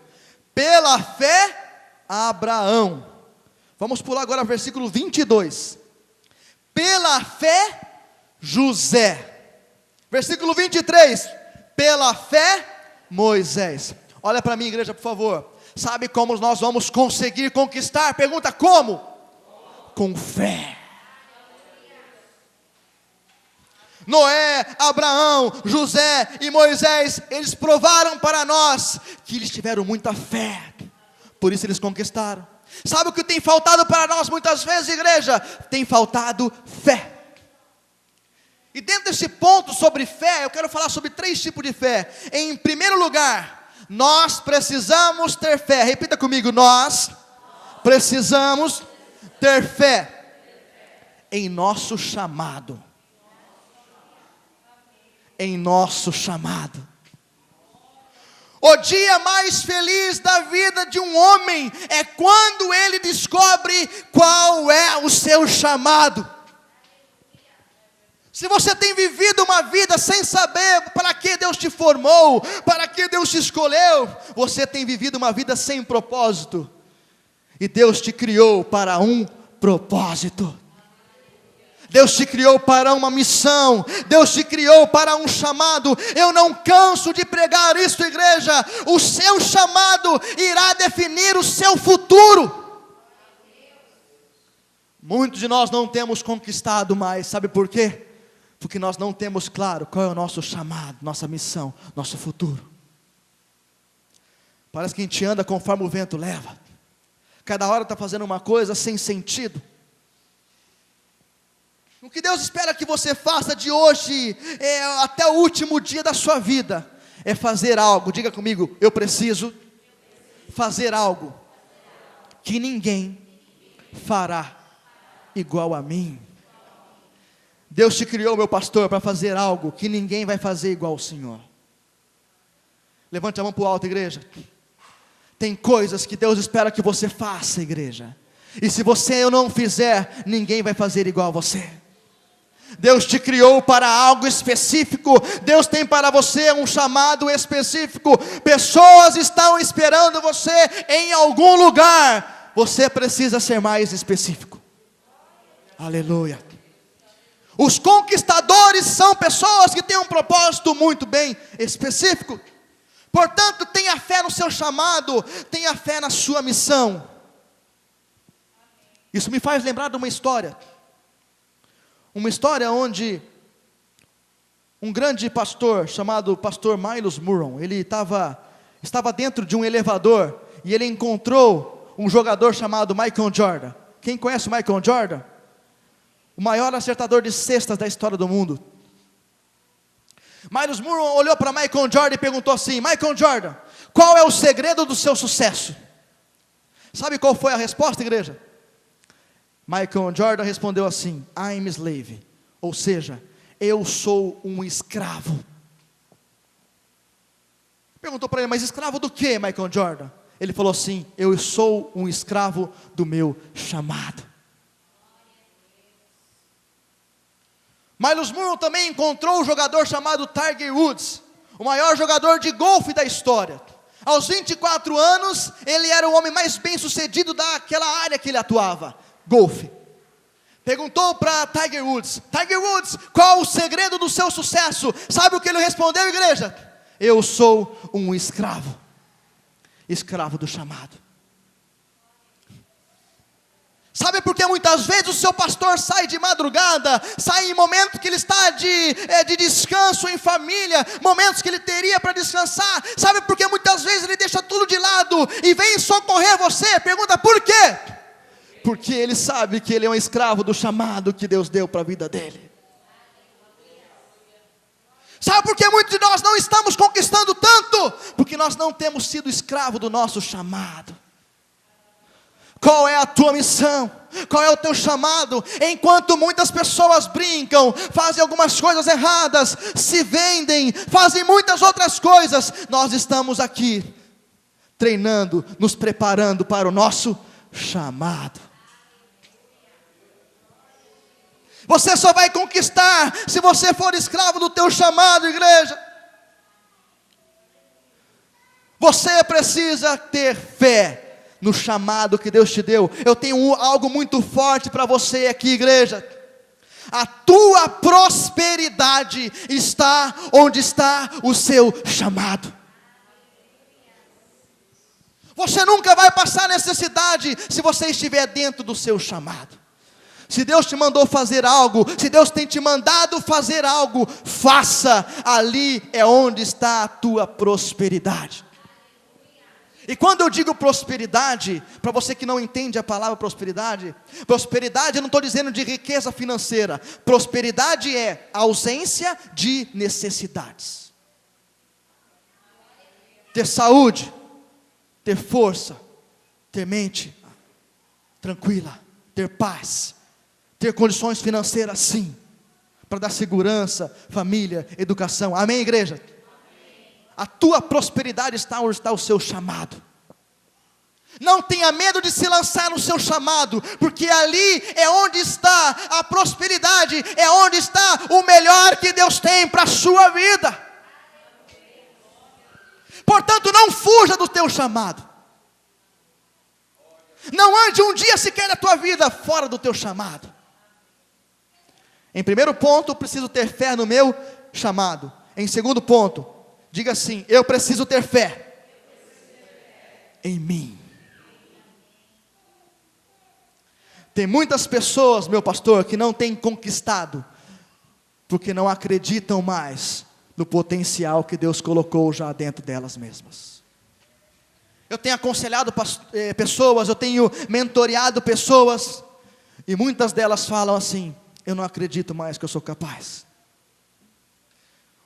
Pela fé, Abraão. Vamos pular agora ao versículo 22. pela fé, José. Versículo 23, pela fé, Moisés. Olha para mim, igreja, por favor. Sabe como nós vamos conseguir conquistar? Pergunta, como? Com fé. Noé, Abraão, José e Moisés, eles provaram para nós que eles tiveram muita fé, por isso eles conquistaram. Sabe o que tem faltado para nós muitas vezes, igreja? Tem faltado fé. E dentro desse ponto sobre fé, eu quero falar sobre 3 tipos de fé. Em primeiro lugar, nós precisamos ter fé. Repita comigo, nós precisamos ter fé em nosso chamado. Em nosso chamado. O dia mais feliz da vida de um homem é quando ele descobre qual é o seu chamado. Se você tem vivido uma vida sem saber para que Deus te formou, para que Deus te escolheu, você tem vivido uma vida sem propósito. E Deus te criou para um propósito. Deus te criou para uma missão, Deus te criou para um chamado. Eu não canso de pregar isso, igreja. O seu chamado irá definir o seu futuro. Muitos de nós não temos conquistado mais, sabe por quê? Porque nós não temos claro qual é o nosso chamado, nossa missão, nosso futuro. Parece que a gente anda conforme o vento leva. Cada hora está fazendo uma coisa sem sentido. O que Deus espera que você faça de hoje até o último dia da sua vida é fazer algo. Diga comigo, eu preciso fazer algo que ninguém fará igual a mim. Deus te criou, meu pastor, para fazer algo que ninguém vai fazer igual ao Senhor. Levante a mão para o alto, igreja. Tem coisas que Deus espera que você faça, igreja. E se você não fizer, ninguém vai fazer igual a você. Deus te criou para algo específico. Deus tem para você um chamado específico. Pessoas estão esperando você em algum lugar. Você precisa ser mais específico. Aleluia. Os conquistadores são pessoas que têm um propósito muito bem específico. Portanto, tenha fé no seu chamado, tenha fé na sua missão. Isso me faz lembrar de uma história. Uma história onde um grande pastor, chamado pastor Myles Munroe, ele estava dentro de um elevador, e ele encontrou um jogador chamado Michael Jordan. Quem conhece o Michael Jordan? O maior acertador de cestas da história do mundo. Myles Munroe olhou para Michael Jordan e perguntou assim: Michael Jordan, qual é o segredo do seu sucesso? Sabe qual foi a resposta, igreja? Michael Jordan respondeu assim: I'm a slave. Ou seja, eu sou um escravo. Perguntou para ele: mas escravo do que, Michael Jordan? Ele falou assim: eu sou um escravo do meu chamado. Myles Munroe também encontrou um jogador chamado Tiger Woods, o maior jogador de golfe da história. Aos 24 anos, ele era o homem mais bem sucedido daquela área que ele atuava, golfe. Perguntou para Tiger Woods: Tiger Woods, qual o segredo do seu sucesso? Sabe o que ele respondeu, igreja? Eu sou um escravo, escravo do chamado. Sabe por que muitas vezes o seu pastor sai de madrugada, sai em momentos que ele está de descanso em família, momentos que ele teria para descansar? Sabe por que muitas vezes ele deixa tudo de lado e vem socorrer você? Pergunta por quê? Porque ele sabe que ele é um escravo do chamado que Deus deu para a vida dele. Sabe por que muitos de nós não estamos conquistando tanto? Porque nós não temos sido escravo do nosso chamado. Qual é a tua missão? Qual é o teu chamado? Enquanto muitas pessoas brincam, fazem algumas coisas erradas, se vendem, fazem muitas outras coisas, nós estamos aqui treinando, nos preparando para o nosso chamado. Você só vai conquistar se você for escravo do teu chamado, igreja. Você precisa ter fé no chamado que Deus te deu. Eu tenho algo muito forte para você aqui, igreja. A tua prosperidade está onde está o seu chamado. Você nunca vai passar necessidade se você estiver dentro do seu chamado. Se Deus te mandou fazer algo, se Deus tem te mandado fazer algo, faça. Ali é onde está a tua prosperidade. E quando eu digo prosperidade, para você que não entende a palavra prosperidade, prosperidade eu não estou dizendo de riqueza financeira. Prosperidade é ausência de necessidades. Ter saúde, ter força, ter mente tranquila, ter paz, ter condições financeiras sim, para dar segurança, família, educação. Amém, igreja? A tua prosperidade está onde está o seu chamado. Não tenha medo de se lançar no seu chamado, porque ali é onde está a prosperidade, é onde está o melhor que Deus tem para a sua vida. Portanto, não fuja do teu chamado. Não ande um dia sequer da tua vida fora do teu chamado. Em primeiro ponto, eu preciso ter fé no meu chamado. Em segundo ponto, diga assim: eu preciso ter fé em mim. Tem muitas pessoas, meu pastor, que não têm conquistado, porque não acreditam mais no potencial que Deus colocou já dentro delas mesmas. Eu tenho aconselhado pessoas, eu tenho mentoreado pessoas, e muitas delas falam assim: eu não acredito mais que eu sou capaz.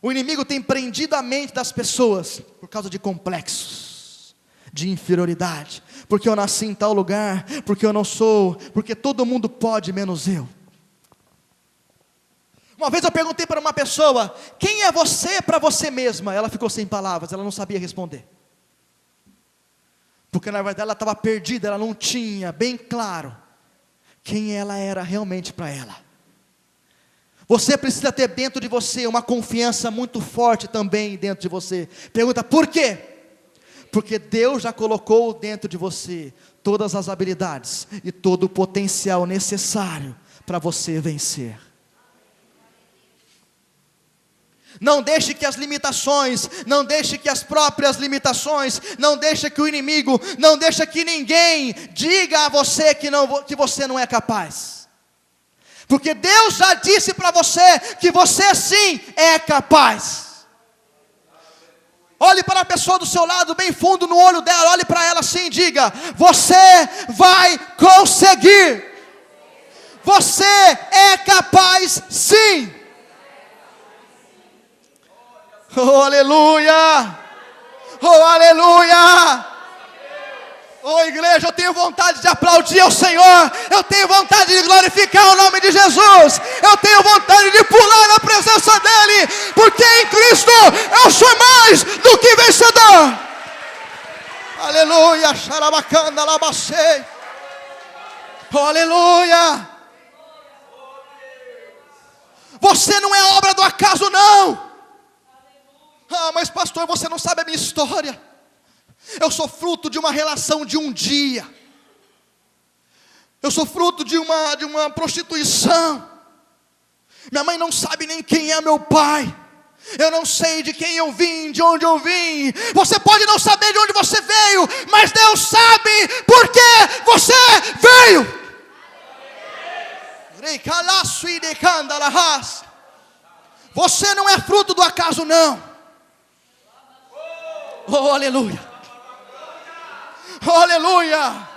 O inimigo tem prendido a mente das pessoas por causa de complexos, de inferioridade, porque eu nasci em tal lugar, porque eu não sou, porque todo mundo pode menos eu. Uma vez eu perguntei para uma pessoa: quem é você para você mesma? Ela ficou sem palavras, ela não sabia responder, porque na verdade ela estava perdida, ela não tinha bem claro quem ela era realmente para ela. Você precisa ter dentro de você uma confiança muito forte também dentro de você. Pergunta: por quê? Porque Deus já colocou dentro de você todas as habilidades e todo o potencial necessário para você vencer. Não deixe que as limitações, não deixe que as próprias limitações, não deixe que o inimigo, não deixe que ninguém diga a você que você não é capaz. Porque Deus já disse para você que você sim é capaz. Olhe para a pessoa do seu lado, bem fundo no olho dela, olhe para ela assim e diga: você vai conseguir. Você é capaz sim. Oh, aleluia! Oh, aleluia! Oh, igreja, eu tenho vontade de aplaudir ao Senhor. Eu tenho vontade de glorificar o nome de Jesus. Eu tenho vontade de pular na presença dEle, porque em Cristo eu sou mais do que vencedor. Aleluia, xarabacanda, labacei. Oh, aleluia. Você não é obra do acaso, não. Ah, mas pastor, você não sabe a minha história. Eu sou fruto de uma relação de um dia. Eu sou fruto de uma prostituição. Minha mãe não sabe nem quem é meu pai. Eu não sei de quem eu vim, de onde eu vim. Você pode não saber de onde você veio, mas Deus sabe por que você veio. Você não é fruto do acaso, não. Oh, aleluia. Oh, aleluia.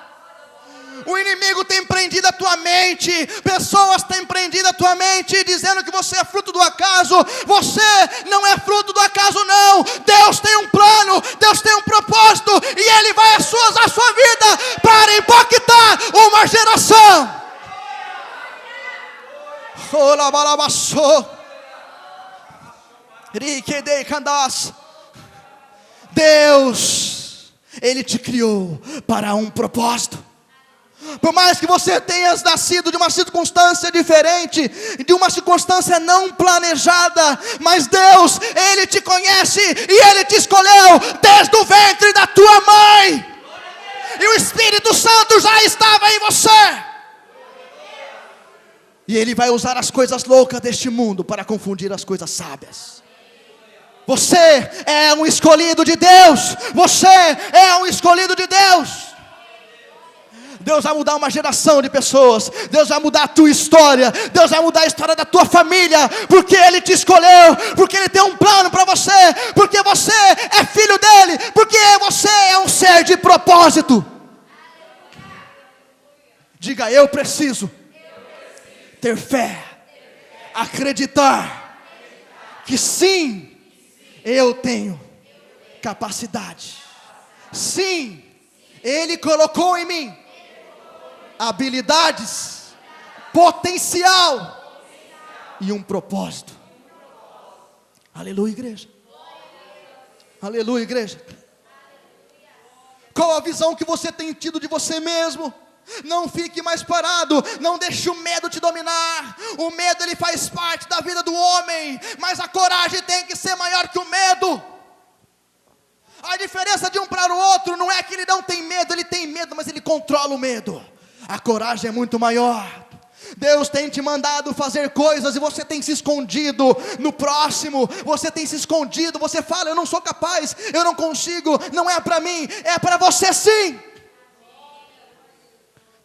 O inimigo tem prendido a tua mente. Pessoas têm prendido a tua mente, dizendo que você é fruto do acaso. Você não é fruto do acaso, não. Deus tem um plano, Deus tem um propósito, e Ele vai usar a sua vida para impactar uma geração. Deus, Ele te criou para um propósito. Por mais que você tenha nascido de uma circunstância diferente, de uma circunstância não planejada, mas Deus, Ele te conhece e Ele te escolheu desde o ventre da tua mãe. E o Espírito Santo já estava em você. E Ele vai usar as coisas loucas deste mundo para confundir as coisas sábias. Você é um escolhido de Deus. Você é um escolhido de Deus. Deus vai mudar uma geração de pessoas. Deus vai mudar a tua história. Deus vai mudar a história da tua família. Porque Ele te escolheu. Porque Ele tem um plano para você. Porque você é filho dEle. Porque você é um ser de propósito. Diga: eu preciso ter fé. Acreditar que sim, eu tenho capacidade. Sim, Ele colocou em mim habilidades, potencial e um propósito. Aleluia, igreja. Aleluia, igreja. Qual a visão que você tem tido de você mesmo? Não fique mais parado, não deixe o medo te dominar. O medo, ele faz parte da vida do homem, mas a coragem tem que ser maior que o medo. A diferença de um para o outro não é que ele não tem medo, ele tem medo, mas ele controla o medo. A coragem é muito maior. Deus tem te mandado fazer coisas e você tem se escondido no próximo. Você tem se escondido, você fala: eu não sou capaz, eu não consigo, não é para mim. É para você sim.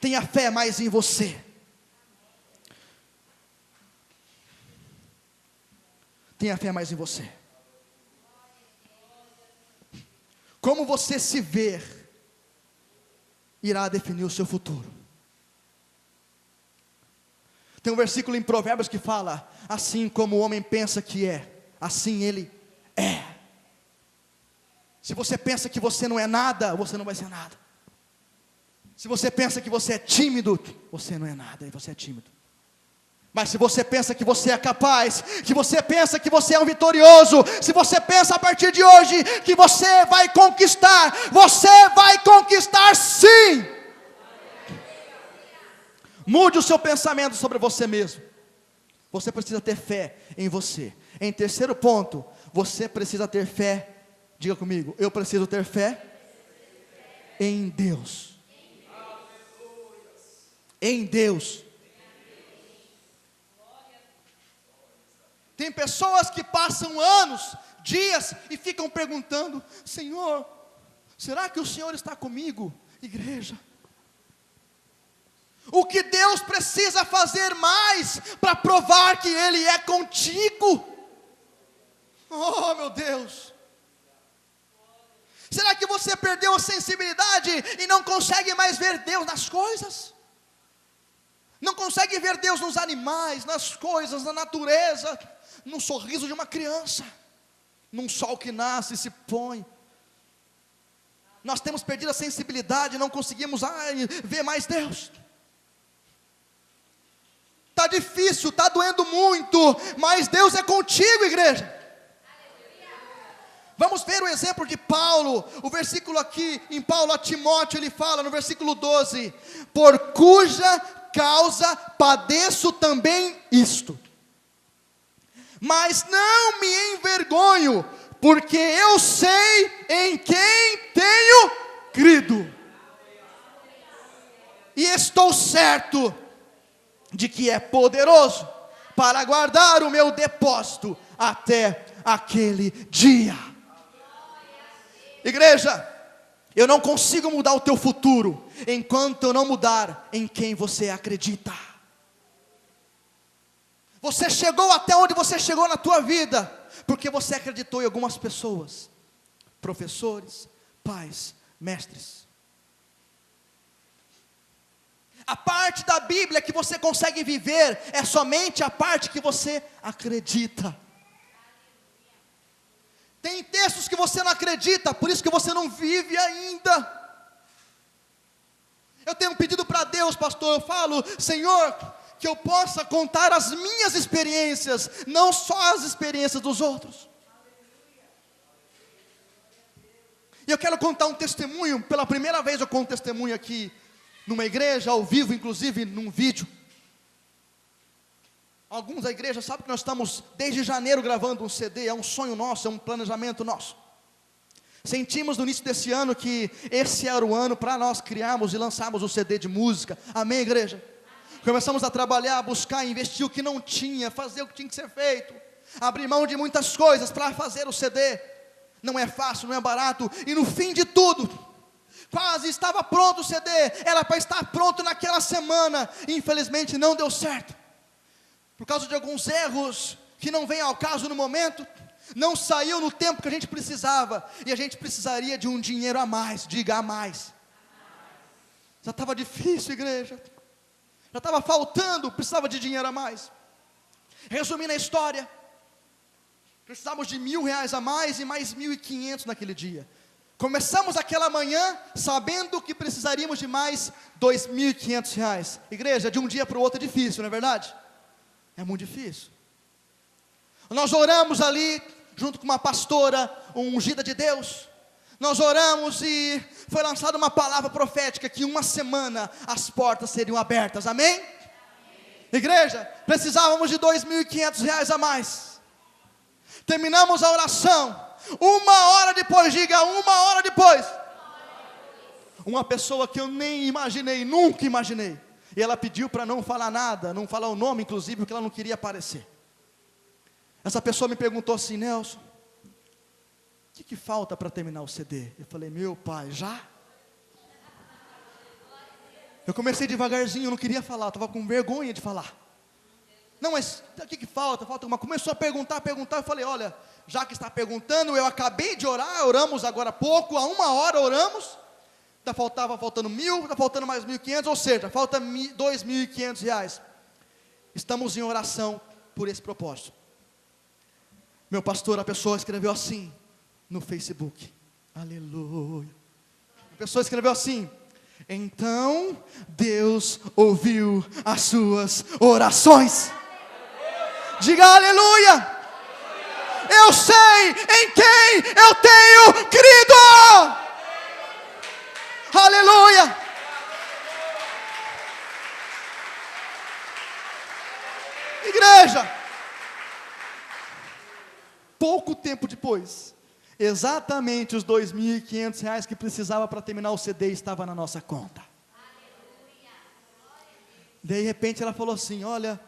Tenha fé mais em você. Tenha fé mais em você. Como você se ver irá definir o seu futuro. Tem um versículo em Provérbios que fala: assim como o homem pensa que é, assim ele é. Se você pensa que você não é nada, você não vai ser nada. Se você pensa que você é tímido, você não é nada e você é tímido. Mas se você pensa que você é capaz, que você pensa que você é um vitorioso, se você pensa a partir de hoje que você vai conquistar sim. Mude o seu pensamento sobre você mesmo. Você precisa ter fé em você. Em terceiro ponto, você precisa ter fé. Diga comigo: eu preciso ter fé em Deus. Em Deus. Tem pessoas que passam anos, dias e ficam perguntando: Senhor, será que o Senhor está comigo? Igreja, o que Deus precisa fazer mais para provar que Ele é contigo? Oh, meu Deus! Será que você perdeu a sensibilidade e não consegue mais ver Deus nas coisas? Não consegue ver Deus nos animais, nas coisas, na natureza, no sorriso de uma criança, num sol que nasce e se põe. Nós temos perdido a sensibilidade, não conseguimos ver mais Deus. Está difícil, está doendo muito, mas Deus é contigo, igreja. Vamos ver o exemplo de Paulo. O versículo aqui, em Paulo a Timóteo, ele fala no versículo 12: por cuja causa padeço também isto, mas não me envergonho, porque eu sei em quem tenho crido, e estou certo de que é poderoso para guardar o meu depósito até aquele dia. Igreja, eu não consigo mudar o teu futuro enquanto eu não mudar em quem você acredita. Você chegou até onde você chegou na tua vida porque você acreditou em algumas pessoas, professores, pais, mestres. A parte da Bíblia que você consegue viver é somente a parte que você acredita. Tem textos que você não acredita, por isso que você não vive ainda. Eu tenho pedido para Deus, pastor, eu falo: Senhor, que eu possa contar as minhas experiências, não só as experiências dos outros. E eu quero contar um testemunho. Pela primeira vez eu conto um testemunho aqui numa igreja, ao vivo, inclusive num vídeo. Alguns da igreja sabem que nós estamos desde janeiro gravando um CD. É um sonho nosso, é um planejamento nosso. Sentimos no início desse ano que esse era o ano para nós criarmos e lançarmos o CD de música. Amém, igreja? Começamos a trabalhar, buscar, investir o que não tinha, fazer o que tinha que ser feito, abrir mão de muitas coisas para fazer o CD. Não é fácil, não é barato, e no fim de tudo, quase estava pronto o CD, era para estar pronto naquela semana, e infelizmente não deu certo, por causa de alguns erros, que não vem ao caso no momento, não saiu no tempo que a gente precisava, e a gente precisaria de um dinheiro a mais, diga a mais. Já estava difícil, igreja, já estava faltando, precisava de dinheiro a mais. Resumindo a história, precisávamos de R$1.000 a mais e mais 1.500 naquele dia. Começamos aquela manhã sabendo que precisaríamos de mais R$2.500. Igreja, de um dia para o outro é difícil, não é verdade? É muito difícil. Nós oramos ali, junto com uma pastora, ungida de Deus. Nós oramos e foi lançada uma palavra profética que uma semana as portas seriam abertas, amém? Amém. Igreja, precisávamos de R$2.500 a mais. Terminamos a oração. Uma hora depois, diga, uma hora depois. Uma pessoa que eu nem imaginei, nunca imaginei. E ela pediu para não falar nada, não falar o nome, inclusive, porque ela não queria aparecer. Essa pessoa me perguntou assim: Nelson, o que falta para terminar o CD? Eu falei: meu pai, já? Eu comecei devagarzinho, eu não queria falar, estava com vergonha de falar. Não, mas o que falta? Falta uma. Começou a perguntar, eu falei: olha, já que está perguntando, eu acabei de orar, oramos agora há pouco, há uma hora oramos, estava faltando 1.000, está faltando mais 1.500, ou seja, falta R$2.500. Estamos em oração por esse propósito. Meu pastor, a pessoa escreveu assim no Facebook, aleluia. A pessoa escreveu assim: então Deus ouviu as suas orações. Diga aleluia. Eu sei em quem eu tenho crido. Aleluia. Igreja, pouco tempo depois, exatamente os R$2.500 que precisava para terminar o CD estava na nossa conta. De repente ela falou assim: olha,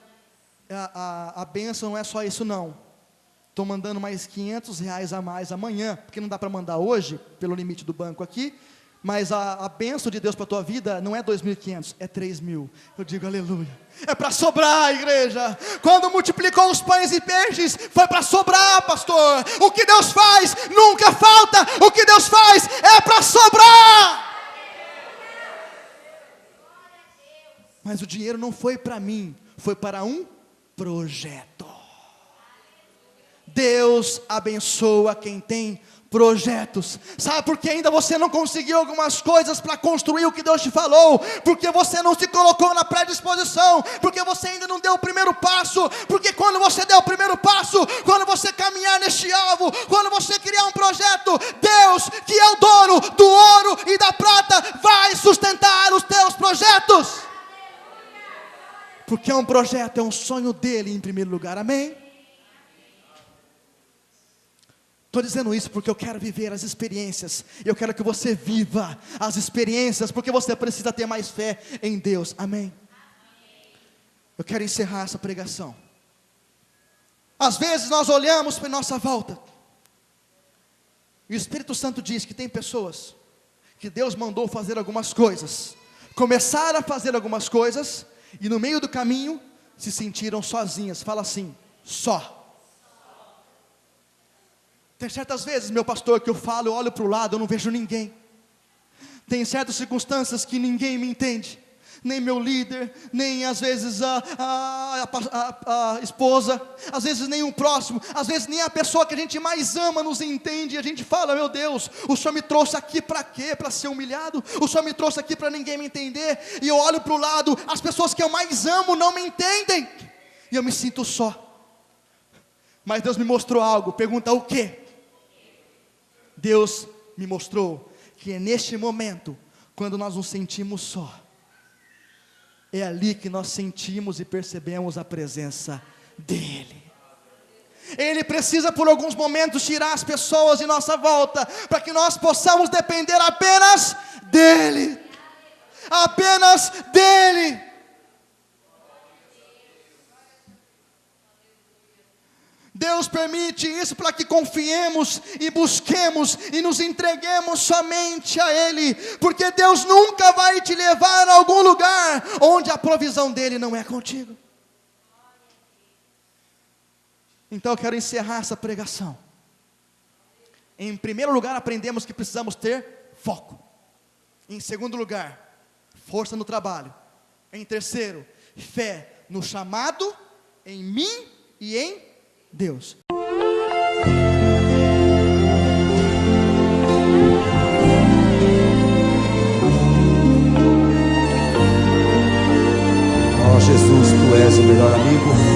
a bênção não é só isso não, estou mandando mais R$500 a mais amanhã, porque não dá para mandar hoje, pelo limite do banco aqui, mas a bênção de Deus para a tua vida não é 2.500, é 3.000. Eu digo aleluia. É para sobrar, igreja. Quando multiplicou os pães e peixes, foi para sobrar, pastor. O que Deus faz nunca falta. O que Deus faz é para sobrar. Mas o dinheiro não foi para mim, foi para um projeto. Deus abençoa quem tem projetos. Sabe por que ainda você não conseguiu algumas coisas para construir o que Deus te falou? Porque você não se colocou na predisposição, porque você ainda não deu o primeiro passo. Porque quando você der o primeiro passo, quando você caminhar neste alvo, quando você criar um projeto, Deus, que é o dono do ouro e da prata, vai sustentar os teus projetos. Porque é um projeto, é um sonho dele em primeiro lugar, amém? Estou dizendo isso porque eu quero viver as experiências. Eu quero que você viva as experiências, porque você precisa ter mais fé em Deus, amém? Eu quero encerrar essa pregação. Às vezes nós olhamos para a nossa volta, e o Espírito Santo diz que tem pessoas que Deus mandou fazer algumas coisas, começaram a fazer algumas coisas, e no meio do caminho se sentiram sozinhas. Fala assim: só. Tem certas vezes, meu pastor, que eu falo, eu olho para o lado, eu não vejo ninguém. Tem certas circunstâncias que ninguém me entende, nem meu líder, nem às vezes a esposa, às vezes nem o próximo, às vezes nem a pessoa que a gente mais ama nos entende, e a gente fala: meu Deus, o Senhor me trouxe aqui para quê? Para ser humilhado? O Senhor me trouxe aqui para ninguém me entender? E eu olho para o lado, as pessoas que eu mais amo não me entendem, e eu me sinto só. Mas Deus me mostrou algo. Pergunta: o quê? Deus me mostrou que é neste momento, quando nós nos sentimos só, é ali que nós sentimos e percebemos a presença dEle. Ele precisa por alguns momentos tirar as pessoas de nossa volta, para que nós possamos depender apenas dEle. Apenas dEle. Deus permite isso para que confiemos e busquemos e nos entreguemos somente a Ele, porque Deus nunca vai te levar a algum lugar onde a provisão dEle não é contigo. Então eu quero encerrar essa pregação. Em primeiro lugar, aprendemos que precisamos ter foco. Em segundo lugar, força no trabalho. Em terceiro, fé no chamado, em mim e em Deus. Ó Jesus, Tu és o melhor amigo.